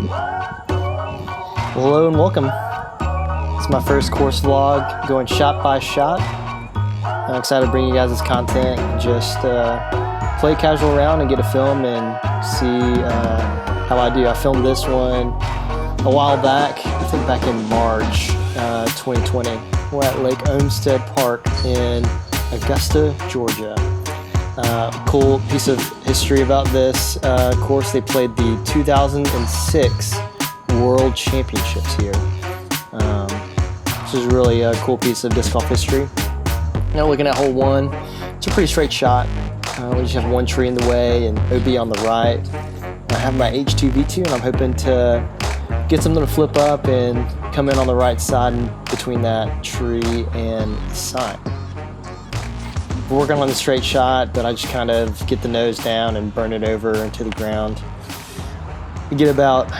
Hello and welcome. It's my first course vlog, going shot by shot. I'm excited to bring you guys this content, just play casual around and get a film and see how I do. I filmed this one a while back, I think back in March 2020. We're at Lake Olmstead Park in Augusta, Georgia. Cool piece of history about this course. They played the 2006 World Championships here. This is really a cool piece of disc golf history. Now looking at hole one, it's a pretty straight shot. We just have one tree in the way and OB on the right. I have my H2 V2 and I'm hoping to get something to flip up and come in on the right side and between that tree and the sign. We're working on the straight shot, but I just kind of get the nose down and burn it over into the ground. We get about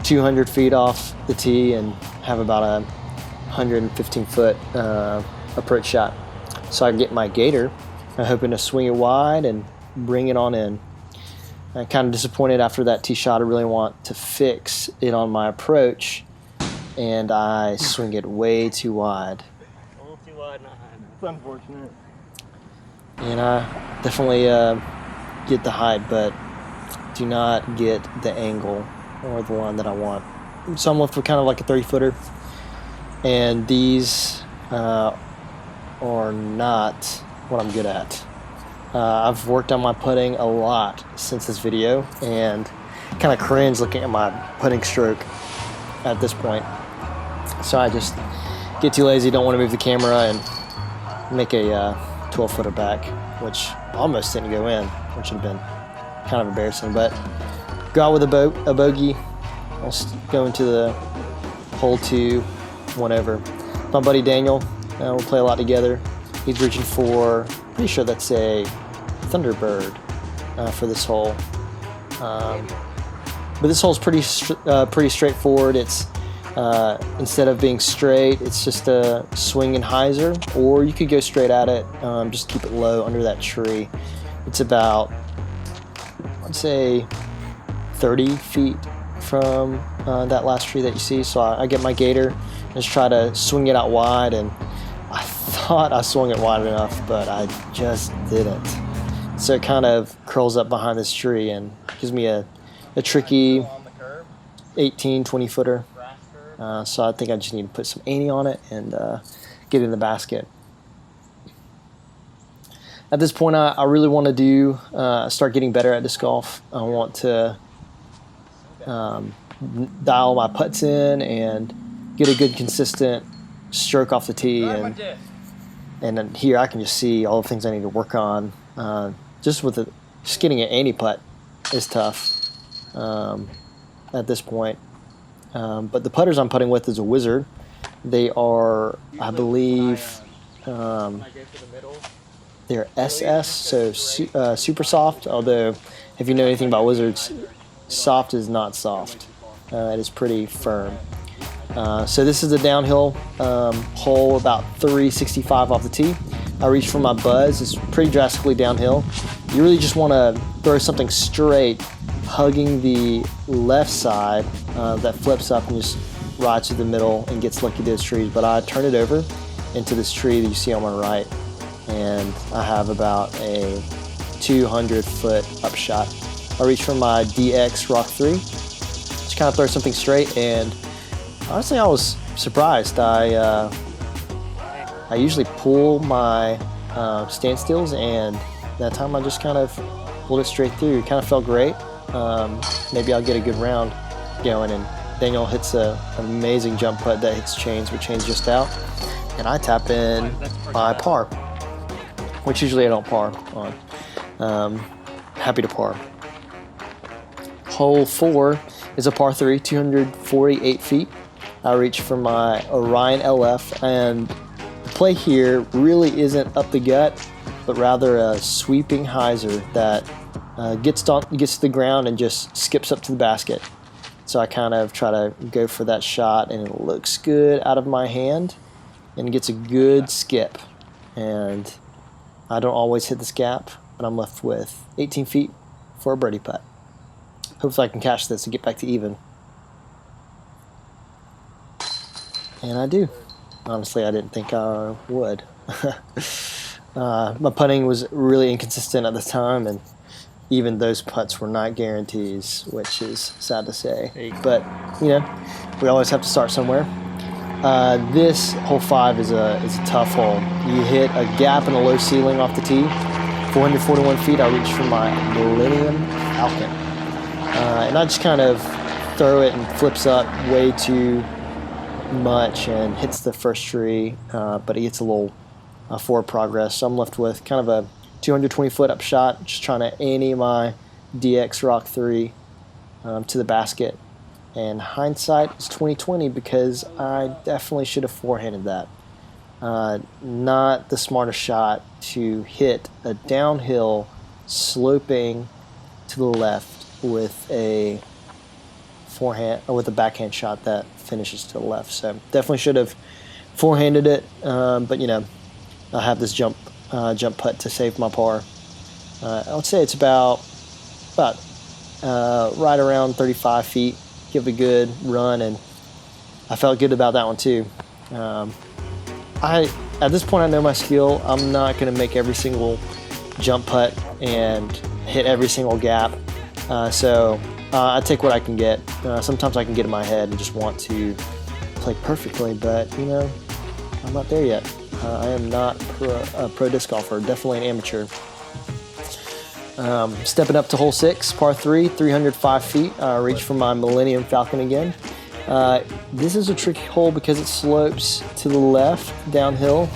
200 feet off the tee and have about a 115-foot approach shot. So I get my gator. I'm hoping to swing it wide and bring it on in. I'm kind of disappointed after that tee shot. I really want to fix it on my approach, and I swing it way too wide. A little too wide, not high enough. It's unfortunate. And I definitely get the height, but do not get the angle or the line that I want. So I'm left with kind of like a 30-footer, and these are not what I'm good at. I've worked on my putting a lot since this video, and kind of cringe looking at my putting stroke at this point. So I just get too lazy, don't want to move the camera, and make a 12-footer back, which almost didn't go in, which would have been kind of embarrassing. But go out with a bogey. I'll go into the hole two, one over. My buddy Daniel, we'll play a lot together. He's reaching for, pretty sure that's a Thunderbird for this hole. But this hole's pretty straightforward. It's instead of being straight, it's just a swing and hyzer, or you could go straight at it, just keep it low under that tree. It's about, I'd say, 30 feet from that last tree that you see. So I get my gator and just try to swing it out wide, and I thought I swung it wide enough, but I just didn't. So it kind of curls up behind this tree and gives me a tricky 18, 20 footer. So I think I just need to put some ante on it and get in the basket. At this point, I really want to start getting better at disc golf. I want to dial my putts in and get a good consistent stroke off the tee. And then here I can just see all the things I need to work on. Just getting an ante putt is tough at this point. But the putters I'm putting with is a Wizard. They are, I believe, they're SS, so super soft. Although, if you know anything about Wizards, soft is not soft. It is pretty firm. So this is a downhill hole, about 365 off the tee. I reach for my buzz. It's pretty drastically downhill. You really just want to throw something straight, hugging the left side that flips up and just rides to the middle and gets lucky to those trees. But I turn it over into this tree that you see on my right, and I have about a 200-foot upshot. I reach for my DX Rock 3, just kind of throw something straight, and honestly I was surprised. I usually pull my standstills, and that time I just kind of pulled it straight through. It kind of felt great. Maybe I'll get a good round going, and Daniel hits an amazing jump putt that hits chains with chains just out, and I tap in my par, which usually I don't par on. Happy to par. Hole 4 is a par 3, 248 feet. I reach for my Orion LF, and the play here really isn't up the gut, but rather a sweeping hyzer that gets to the ground and just skips up to the basket. So I kind of try to go for that shot, and it looks good out of my hand and gets a good skip. And I don't always hit this gap, but I'm left with 18 feet for a birdie putt. Hopefully I can catch this and get back to even. And I do. Honestly, I didn't think I would. My putting was really inconsistent at the time, and even those putts were not guarantees, which is sad to say. But, you know, we always have to start somewhere. This hole 5 is a tough hole. You hit a gap and a low ceiling off the tee. 441 feet, I reach for my Millennium Falcon. And I just kind of throw it and flips up way too much and hits the first tree, but it gets a little forward progress. So I'm left with kind of a 220-foot up shot, just trying to ante my DX Rock 3 to the basket. And hindsight is 2020 because I definitely should have forehanded that. Not the smartest shot to hit a downhill sloping to the left with a forehand or with a backhand shot that finishes to the left. So definitely should have forehanded it, but you know, I have this jump putt to save my par. I would say it's about right around 35 feet. Give it a good run, and I felt good about that one too. At this point I know my skill. I'm not going to make every single jump putt and hit every single gap. So I take what I can get. Sometimes I can get in my head and just want to play perfectly, but you know, I'm not there yet. I am not a pro disc golfer, definitely an amateur. Stepping up to hole 6, par 3, 305 feet. Reach for my Millennium Falcon again. This is a tricky hole because it slopes to the left downhill,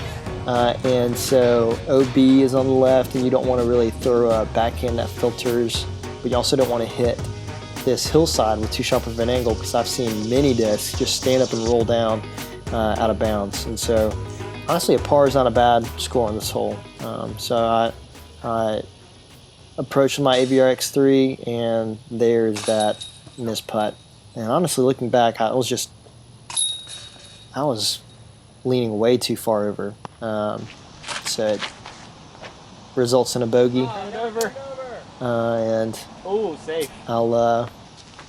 and so OB is on the left, and you don't want to really throw a backhand that filters, but you also don't want to hit this hillside with too sharp of an angle, because I've seen many discs just stand up and roll down out of bounds. And so honestly, a par is not a bad score on this hole. So I approached my AVR X3, and there's that missed putt. And honestly, looking back, I was leaning way too far over. So it results in a bogey. And safe. I'll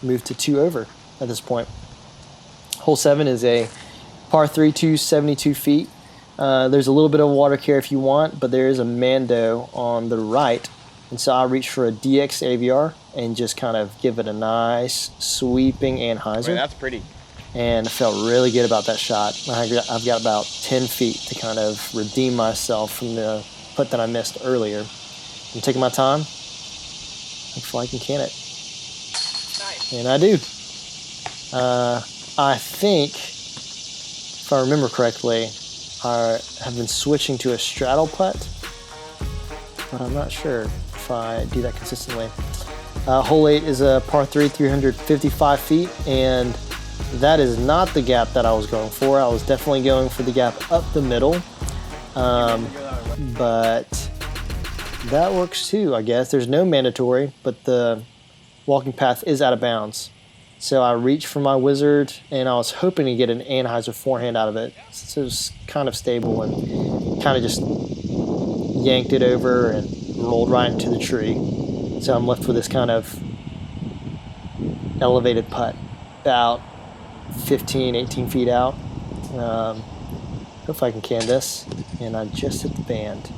move to 2 over at this point. Hole 7 is a par 3, 272 feet. There's a little bit of water care if you want, but there is a Mando on the right. And so I reach for a DX AVR and just kind of give it a nice sweeping anhyzer. Wait, that's pretty. And I felt really good about that shot. I've got about 10 feet to kind of redeem myself from the putt that I missed earlier. I'm taking my time. Hopefully I can can it. Nice. And I do. I think, if I remember correctly, I have been switching to a straddle putt, but I'm not sure if I do that consistently. Hole 8 is a par 3, 355 feet, and that is not the gap that I was going for. I was definitely going for the gap up the middle, but that works too, I guess. There's no mandatory, but the walking path is out of bounds. So I reached for my wizard, and I was hoping to get an anhyzer forehand out of it. So it was kind of stable, and kind of just yanked it over and rolled right into the tree. So I'm left with this kind of elevated putt about 15, 18 feet out. Hopefully I can can this, and I just hit the band.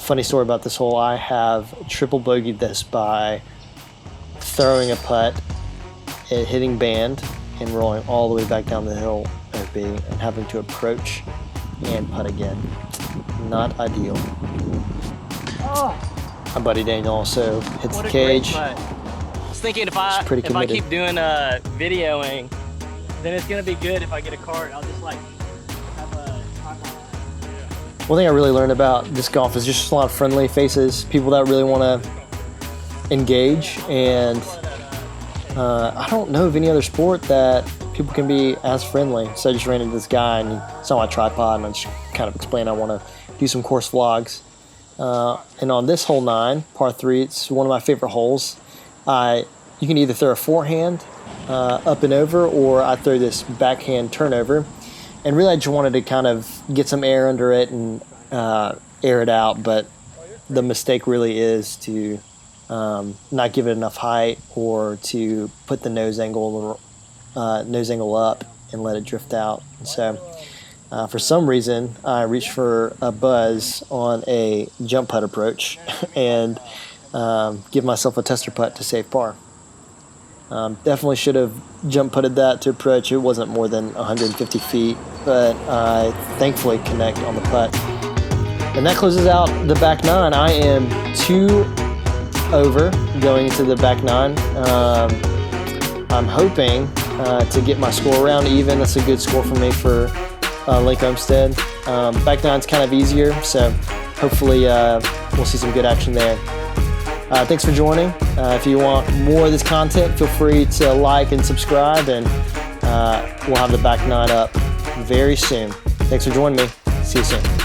Funny story about this hole, I have triple bogeyed this by throwing a putt, hitting band, and rolling all the way back down the hill OB, and having to approach and putt again. Not ideal. Oh, My buddy Daniel also hits what the a cage. great putt. I was thinking if I keep doing videoing, then it's gonna be good if I get a cart. I'll just like have a timeline. One thing I really learned about disc golf is just a lot of friendly faces, people that really want to engage, and I don't know of any other sport that people can be as friendly. So I just ran into this guy, and he saw my tripod, and I just kind of explained I want to do some course vlogs. And on this hole 9, par 3, it's one of my favorite holes. You can either throw a forehand up and over, or I throw this backhand turnover. And really I just wanted to kind of get some air under it and air it out, but the mistake really is to not give it enough height, or to put the nose angle up and let it drift out. And so for some reason, I reached for a buzz on a jump putt approach and give myself a tester putt to save par. Definitely should have jump putted that to approach. It wasn't more than 150 feet, but I thankfully connect on the putt. And that closes out the back nine. I am 2 over going into the back nine. I'm hoping to get my score around even. That's a good score for me for Lake Olmstead. Back nine's kind of easier, so hopefully we'll see some good action there. Thanks for joining. If you want more of this content, feel free to like and subscribe, and we'll have the back nine up very soon. Thanks for joining me. See you soon.